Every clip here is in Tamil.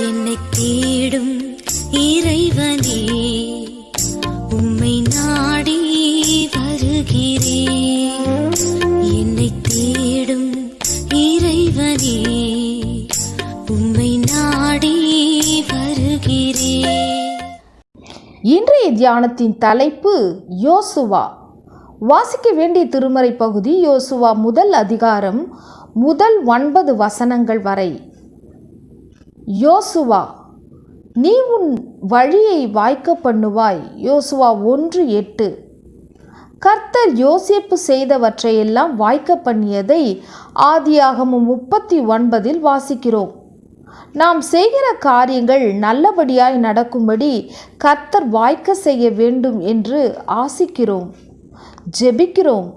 என்னை தேடும் இறைவனே, உம்மை நாடி வருகிறேன். என்னை தேடும் இறைவனே, உம்மை நாடி வருகிறேன். இன்றைய தியானத்தின் தலைப்பு யோசுவா. வாசிக்க வேண்டிய திருமறை பகுதி யோசுவா முதல் அதிகாரம் முதல் 9 வசனங்கள் வரை. யோசுவா, நீ உன் வழியை வாய்க்க பண்ணுவாய். யோசுவா 1:8. கர்த்தர் யோசேப்பு செய்தவற்றையெல்லாம் வாய்க்க பண்ணியதை ஆதியாகமம் 39 வாசிக்கிறோம். நாம் செய்கிற காரியங்கள் நல்லபடியாய் நடக்கும்படி கர்த்தர் வாய்க்க செய்ய வேண்டும் என்று ஆசிக்கிறோம், ஜெபிக்கிறோம்.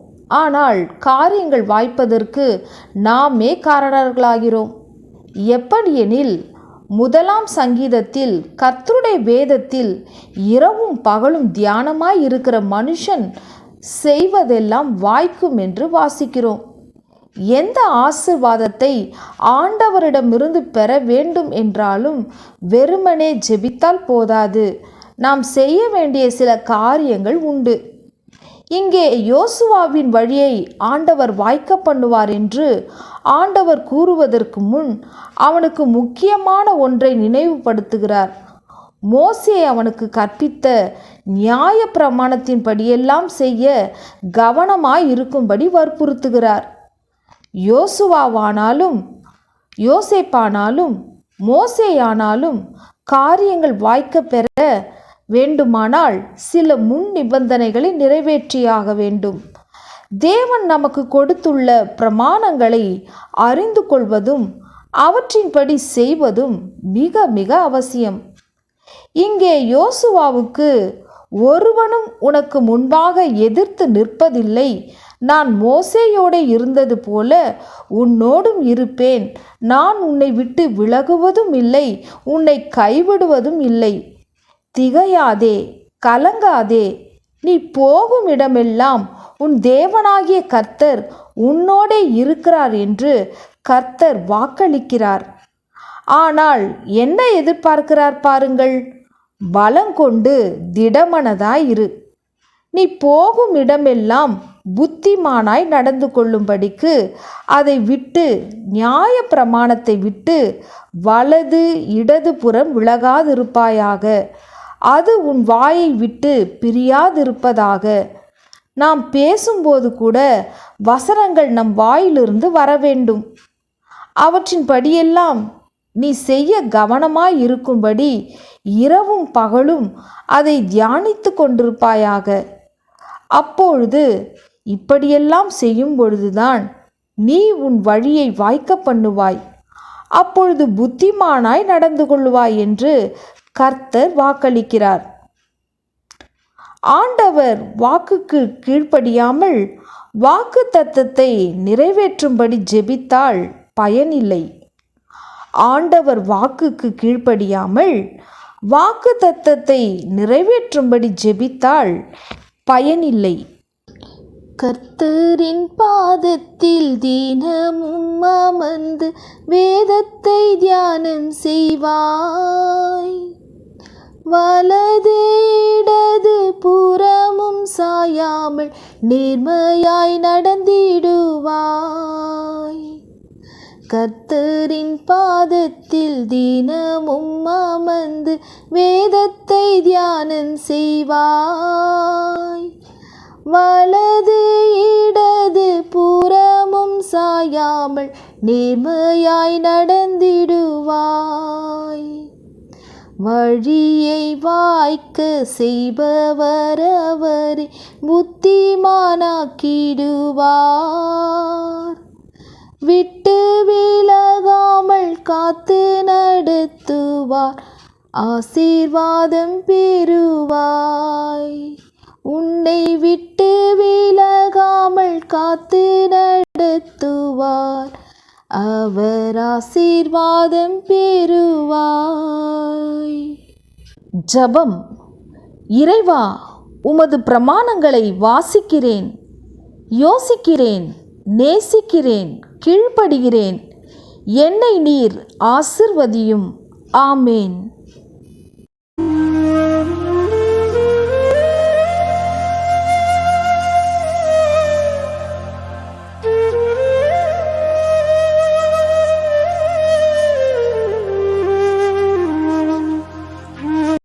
ஆனால் காரியங்கள் வாய்ப்பதற்கு நாமே காரணர்களாகிறோம். எப்படியெனில், 1 சங்கீதத்தில் கர்த்தருடைய வேதத்தில் இரவும் பகலும் தியானமாய் இருக்கிற மனுஷன் செய்வதெல்லாம் வாய்க்கும் என்று வாசிக்கிறோம். எந்த ஆசீர்வாதத்தை ஆண்டவரிடமிருந்து பெற வேண்டும் என்றாலும் வெறுமனே ஜெபித்தால் போதாது. நாம் செய்ய வேண்டிய சில காரியங்கள் உண்டு. இங்கே யோசுவாவின் வழியை ஆண்டவர் வாய்க்க பண்ணுவார் என்று ஆண்டவர் கூறுவதற்கு முன் அவனுக்கு முக்கியமான ஒன்றை நினைவுபடுத்துகிறார். மோசே அவனுக்கு கற்பித்த நியாய பிரமாணத்தின்படியெல்லாம் செய்ய கவனமாய் இருக்கும்படி வற்புறுத்துகிறார். யோசுவாவானாலும் யோசேப்பானாலும் மோசேயானாலும் காரியங்கள் வாய்க்க பெற வேண்டுமானால் சில முன் நிபந்தனைகளை நிறைவேற்றியாக வேண்டும். தேவன் நமக்கு கொடுத்துள்ள பிரமாணங்களை அறிந்து கொள்வதும் அவற்றின்படி செய்வதும் மிக மிக அவசியம். இங்கே யோசுவாவுக்கு, ஒருவனும் உனக்கு முன்பாக எதிர்த்து நிற்பதில்லை, நான் மோசேயோடு இருந்தது போல உன்னோடும் இருப்பேன், நான் உன்னை விட்டு விலகுவதும் இல்லை, உன்னை கைவிடுவதும் இல்லை. திகையாதே, கலங்காதே, நீ போகும் இடமெல்லாம் உன் தேவனாகிய கர்த்தர் உன்னோடே இருக்கிறார் என்று கர்த்தர் வாக்களிக்கிறார். ஆனால் என்ன எதிர்பார்க்கிறார் பாருங்கள். பலங்கொண்டு திடமனதாய் இரு. நீ போகும் இடமெல்லாம் புத்திமானாய் நடந்து கொள்ளும்படிக்கு அதை விட்டு, நியாய பிரமாணத்தை விட்டு வலது இடது புறம் விலகாதிருப்பாயாக. அது உன் வாயை விட்டு பிரியாதிருப்பதாக. நாம் பேசும்போது கூட வசனங்கள் நம் வாயிலிருந்து வர வேண்டும். அவற்றின்படியெல்லாம் நீ செய்ய கவனமாய் இருக்கும்படி இரவும் பகலும் அதை தியானித்து கொண்டிருப்பாயாக. அப்பொழுது இப்படியெல்லாம் செய்யும் பொழுதுதான் நீ உன் வழியை வாய்க்க பண்ணுவாய். அப்பொழுது புத்திமானாய் நடந்து கொள்வாய் என்று கர்த்தர் வாக்களிக்கிறார். ஆண்டவர் வாக்குக்கு கீழ்ப்படியாமல் வாக்கு தத்தத்தை நிறைவேற்றும்படி ஜெபித்தால் பயனில்லை. ஆண்டவர் வாக்குக்கு கீழ்ப்படியாமல் வாக்கு தத்தத்தை நிறைவேற்றும்படி ஜெபித்தால் பயனில்லை. கர்த்தரின் பாதத்தில் தினமும் அமர்ந்து வேதத்தை தியானம் செய்வாய். வலது இடது புறமும் சாயாமல் நேர்மையாய் நடந்திடுவாய். கர்த்தரின் பாதத்தில் தினமும் அமர்ந்து வேதத்தை தியானம் செய்வாய். வலது இடது புறமும் சாயாமல் நேர்மையாய் நடந்திடுவாய். வழியை வாய்க்க செய்பவர் அவரை புத்திமானாக்கிடுவார். விட்டு விலகாமல் காத்து நடத்துவார், ஆசீர்வாதம் பெறுவாய். உன்னை விட்டு விலகாமல் காத்து நடத்துவார், அவர் ஆசீர்வாதம் பெறுவாய். ஜெபம். இறைவா, உமது பிரமாணங்களை வாசிக்கிறேன், யோசிக்கிறேன், நேசிக்கிறேன், கீழ்ப்படுகிறேன். என்னை நீர் ஆசிர்வதியும், ஆமேன்.